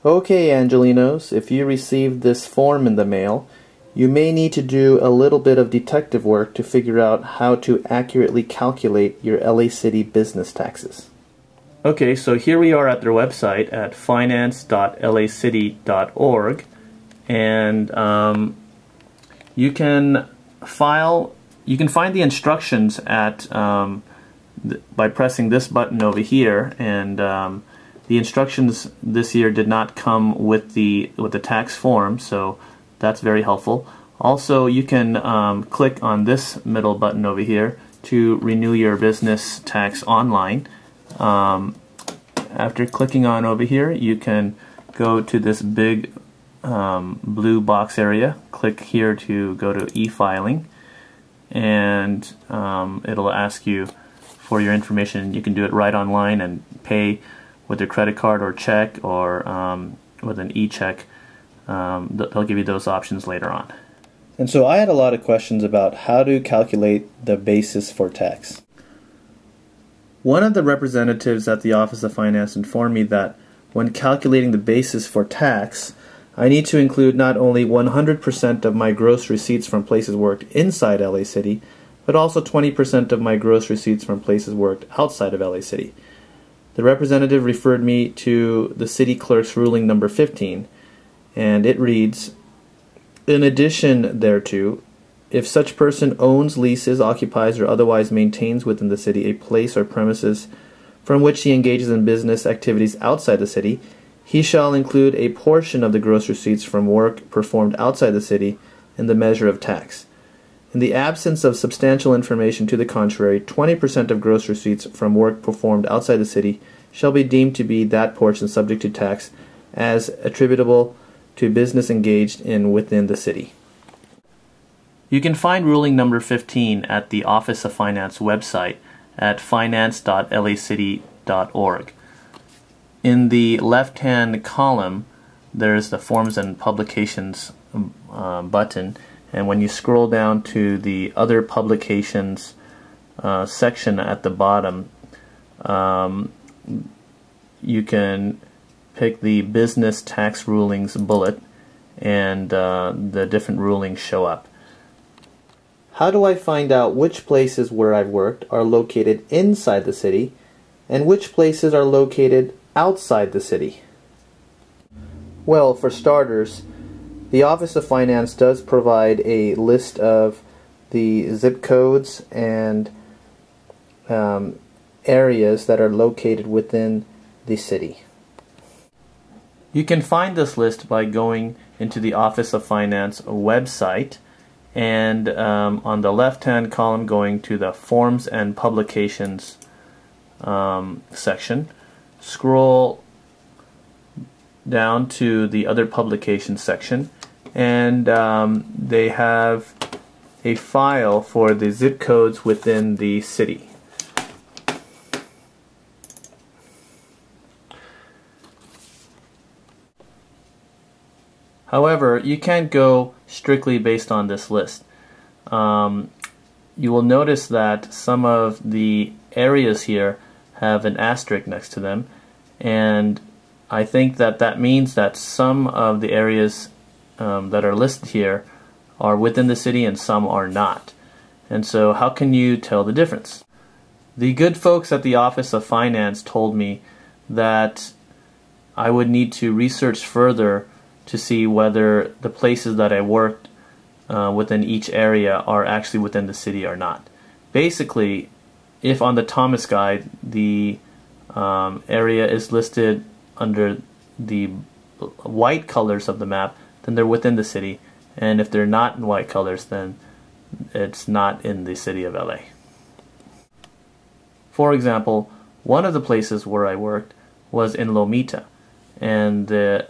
Okay, Angelinos, if you received this form in the mail, you may need to do a little bit of detective work to figure out how to accurately calculate your LA City business taxes. Okay, so here we are at their website at finance.lacity.org, and you can find the instructions at by pressing this button over here, and the instructions this year did not come with the tax form, so that's very helpful. Also, you can click on this middle button over here to renew your business tax online. After clicking on over here, you can go to this big blue box area. Click here to go to e-filing, and it'll ask you for your information. You can do it right online and pay with your credit card or check, or with an e-check. They'll give you those options later on. And so I had a lot of questions about how to calculate the basis for tax. One of the representatives at the Office of Finance informed me that when calculating the basis for tax, I need to include not only 100% of my gross receipts from places worked inside LA City, but also 20% of my gross receipts from places worked outside of LA City. The representative referred me to the City Clerk's ruling number 15, and it reads, "In addition thereto, if such person owns, leases, occupies, or otherwise maintains within the city a place or premises from which he engages in business activities outside the city, he shall include a portion of the gross receipts from work performed outside the city in the measure of tax. In the absence of substantial information to the contrary, 20% of gross receipts from work performed outside the city shall be deemed to be that portion subject to tax as attributable to business engaged in within the city." You can find ruling number 15 at the Office of Finance website at finance.lacity.org. In the left-hand column, there's the Forms and Publications button, and when you scroll down to the Other Publications section at the bottom, you can pick the Business Tax Rulings bullet, and the different rulings show up. How do I find out which places where I've worked are located inside the city and which places are located outside the city? Well, for starters, the Office of Finance does provide a list of the zip codes and areas that are located within the city. You can find this list by going into the Office of Finance website, and on the left-hand column going to the Forms and Publications section. Scroll down to the Other Publications section, and they have a file for the zip codes within the city. However, you can't go strictly based on this list. You will notice that some of the areas here have an asterisk next to them, and I think that means that some of the areas that are listed here are within the city and some are not. And so how can you tell the difference? The good folks at the Office of Finance told me that I would need to research further to see whether the places that I worked within each area are actually within the city or not. Basically, if on the Thomas Guide the area is listed under the white colors of the map, then they're within the city, and if they're not in white colors, then it's not in the city of LA. For example, one of the places where I worked was in Lomita, and the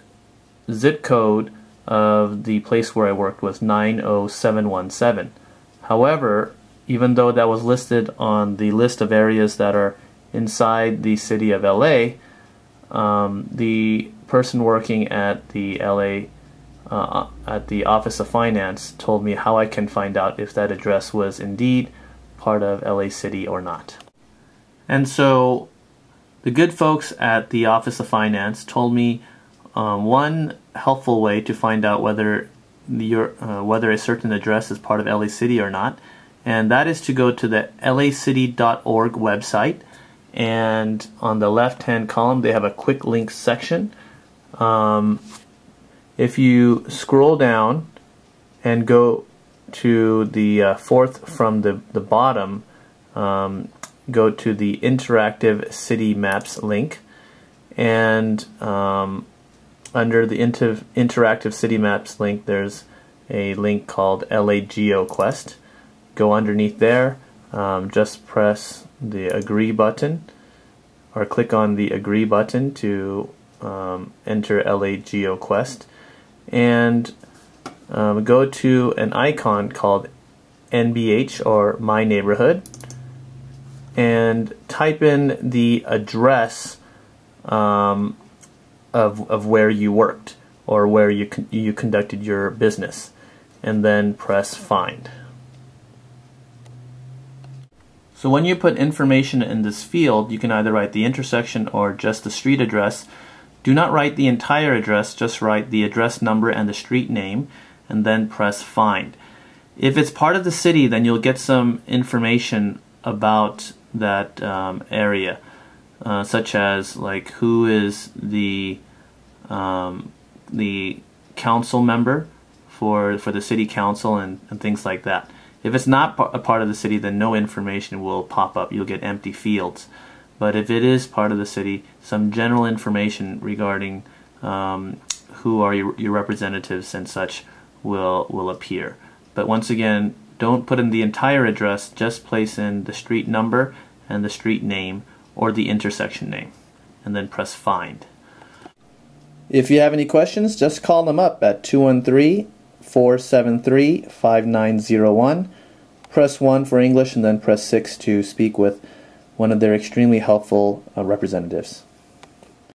zip code of the place where I worked was 90717. However, even though that was listed on the list of areas that are inside the city of LA, the person working at the at the Office of Finance told me how I can find out if that address was indeed part of LA City or not. And so the good folks at the Office of Finance told me one helpful way to find out whether whether a certain address is part of LA City or not, and that is to go to the lacity.org website, and on the left hand column they have a quick links section. If you scroll down and go to the fourth from the bottom, go to the interactive city maps link, and under the interactive city maps link there's a link called LA GeoQuest. Go underneath there, just press the agree button, or click on the agree button to enter LA GeoQuest, and go to an icon called NBH, or My Neighborhood, and type in the address of where you worked or where you conducted your business, and then press find. So when you put information in this field, you can either write the intersection or just the street address. Do not write the entire address, just write the address number and the street name, and then press find. If it's part of the city, then you'll get some information about that area, such as like who is the council member for the city council, and things like that. If it's not a part of the city, then no information will pop up. You'll get empty fields. But if it is part of the city, some general information regarding who are your representatives and such will appear. But once again, don't put in the entire address, just place in the street number and the street name or the intersection name, and then press find. If you have any questions, just call them up at 213-473-5901. Press 1 for English, and then press 6 to speak with one of their extremely helpful representatives.